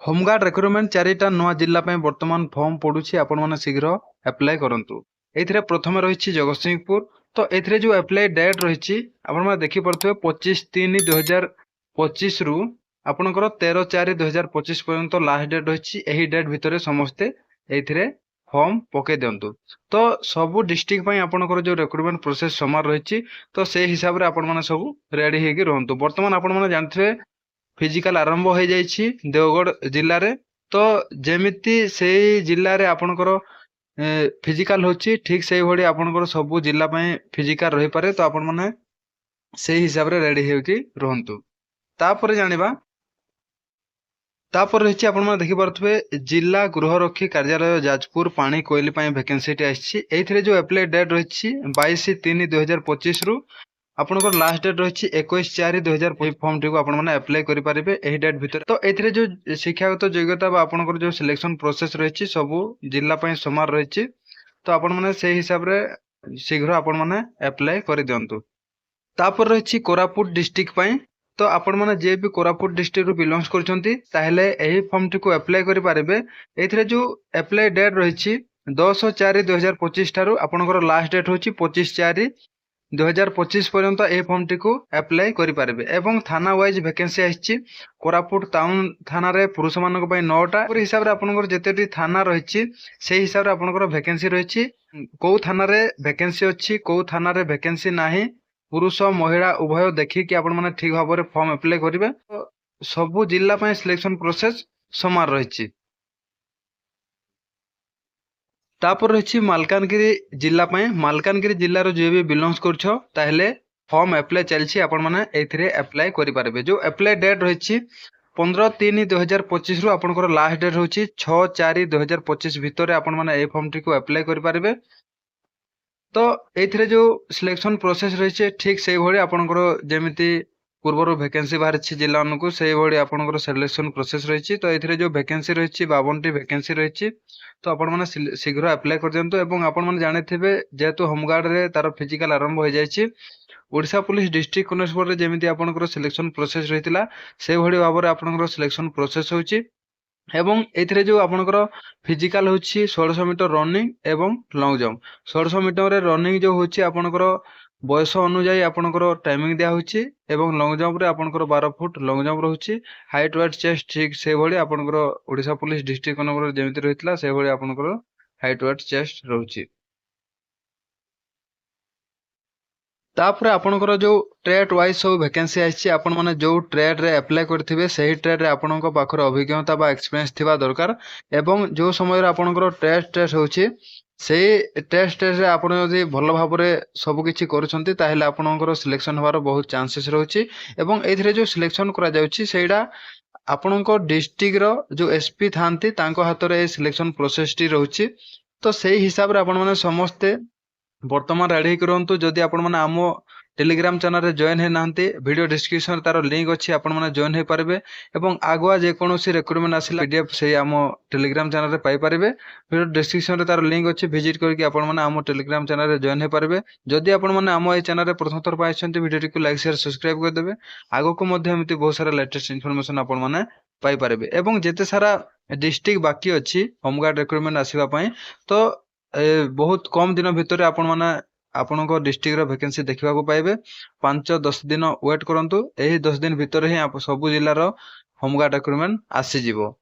Home guard recruitment चारिटा नुआ जिला बर्तमान फॉर्म पड़ुछि आपण माने शीघ्र अप्लाई करंतु। एथिरे प्रथम रहिछि जगतसिंहपुर। तो एथिरे जो अप्लाई डेट रहिछि आपण माने देखि परथुवे 25/3/2025 रु आपणकर 13/4/2025 पर्यंत लास्ट डेट रहिछि। एही डेट भितरे समस्ते एथिरे फॉर्म पके दियंतु। तो सबु डिस्ट्रिक्ट पई आपणकर जो रिक्रुटमेंट प्रोसेस समार रहिछि तो से हिसाब रे आपण माने सब रेडी हेकि रहंतु। वर्तमान आपण माने जानथिवे फिजिकल आरंभ हो जाइछि देवगढ़ जिल्ला रे। तो जेमिति से जिल्ला रे आपणकर फिजिकल होछि ठीक से भली आपणकर सब जिल्ला पई फिजिकल रहि पारे। तो आपण माने से हिसाब रे रेडी हेकि रहंतु। तापर जानिबा तापर रहिछि आपण माने देखि पारथुवे जिला गृहरक्षी कार्यालय जाजपुर पानी कोइली पई वैकेंसी टी आछि। एथिरे जो अप्लाई डेट रहिछि 22/3/2025 रु आपनकर लास्ट डेट रहिछि 21/4/2025 फॉर्म टी को आपण माने अप्लाई करि पारिबे एही डेट भितर। तो एथिरे जो शिक्षागत योग्यता बा आपनकर जो सिलेक्शन प्रोसेस रहिछि सब जिल्ला पई समान रहिछि। तो आपण माने से हिसाब रे शीघ्र आपण माने अप्लाई करि दियंतु। तापर रहिछि कोरापुट डिस्ट्रिक्ट पई। तो आपण माने जे भी कोरापुट डिस्ट्रिक्ट रु बिलोंग्स करछंती ताहेले एही फॉर्म टी को अप्लाई करि पारिबे। एथिरे जो अप्लाई डेट रहिछि 10/4/2025 थारु आपनकर लास्ट डेट होछि 25/4/2025 पर्यंत ए फॉर्म टी को अप्लाई करि पारिबे। एवं थाना वाइज वैकेंसी आछि। कोरापुट टाउन थाना रे पुरुष मानक पई 9टा पर हिसाब रे आपनकर जेतेटी थाना रहिछि से हिसाब रे आपनकर वैकेंसी रहिछि। को थाना रे वैकेंसी अछि को थाना रे वैकेंसी नाही पुरुष महिला उभय देखि कि आपण माने ठीक भाबरे फॉर्म अप्लाई करिवे। तो सब जिल्ला पई सिलेक्शन प्रोसेस समान रहिछि। तापर रहिछि मालकानगिरी जिल्ला पई। मालकानगिरी जिल्ला रो जे भी बिलोंग्स करछो ताहेले फॉर्म अप्लाई चलछि आपण माने एथिरे अप्लाई करि पारबे। जो अप्लाई डेट रहिछि 15/3/2025 रु आपनकर लास्ट डेट होछि 6/4/2025 भितरे आपण माने ए फॉर्म टी को अप्लाई करि पारबे। तो एथिरे जो सिलेक्शन प्रोसेस रहिछि ठीक सेही भली आपनकर जेमिति पूर्वर वैकेंसी बाहरिछि जिल्ला ମାନଙ୍କୁ सेही भली आपनकर सिलेक्शन प्रोसेस रहिछि। तो एथिरे जो वैकेंसी रहिछि 52 टी वैकेंसी रहिछि। तो आपण माने शीघ्र अप्लाई कर दियंतु। एवं आपण माने जानिथिबे जेतु होमगार्ड रे तार फिजिकल आरंभ हो जाइछि ओडिशा पुलिस डिस्ट्रिक्ट कॉन्स्टेबल रे जेमिति आपनकर सिलेक्शन प्रोसेस रहितिला से भली भाबरे आपनकर सिलेक्शन प्रोसेस होछि। एवं एथिरे जो आपनकर फिजिकल होछि 1600 मीटर रनिंग एवं लॉन्ग जंप। 1600 मीटर रे रनिंग जो होछि आपनकर बयस अनुसार आपनकर टाइमिंग दिया होछि। एवं लॉन्ग जंप रे आपनकर 12 फुट लॉन्ग जंप रहउछि। हाइट वेट चेस्ट ठीक से भली आपनकर ओडिशा पुलिस डिस्ट्रिक्ट कॉन्स्टेबल जेमिति रहितला से भली आपनकर हाइट वेट चेस्ट रहउछि। तापर आपनकर जो ट्रेड वाइज सब वैकेंसी आछि आपण माने जो ट्रेड रे अप्लाई करथिबे सही ट्रेड रे आपनक पाखर अभिज्ञता बा एक्सपीरियंस थिबा दरकार। एवं जो समय रे आपनकर टेस्ट होछि सेही टेस्ट रे आपण यदि भलो भाबरे सब किछि करूछंती ताहेले आपनकर सिलेक्शन होबार बहुत चांसेस रहउछि। एवं एथिरे जो सिलेक्शन करा जाउछि सेडा आपनकर डिस्ट्रिक्ट रो जो एसपी थांती तांको हाथ रे सिलेक्शन प्रोसेस टी रहउछि। तो सेही हिसाब रे आपण माने समस्ते वर्तमान रेडी करंतु। जदि आपण माने आमो टेलीग्राम चैनल रे जॉइन हे नांती वीडियो डिस्क्रिप्शन तार लिंक अछि आपण माने जॉइन हे पारबे। एवं आगुआ जे कोनोसी रिक्रुटमेंट आसिला पीडीएफ से आमो टेलीग्राम चैनल रे पाई पारबे। वीडियो डिस्क्रिप्शन रे तार लिंक अछि विजिट करके आपण माने आमो टेलीग्राम चैनल रे जॉइन हे पारबे। जदि आपण माने आमो ए चैनल रे प्रथम थर पाइछंती वीडियो को लाइक शेयर सब्सक्राइब कर देबे। आगो को मध्ये एमिति बहुत सारा लेटेस्ट इन्फॉर्मेशन आपण माने पाई पारबे। एवं जेते सारा डिस्ट्रिक्ट बाकी अछि होमगार्ड रिक्रुटमेंट आसीबा पई तो बहुत कम दिन भितर आपण माने आपनको डिस्ट्रिक्ट रो वैकेंसी देखिबा को पाइबे। 5-10 दिन वेट करंतु। एही 10 दिन भितर ही सब जिल्ला रो होमगार्ड रिक्रुटमेंट आसी जिवो।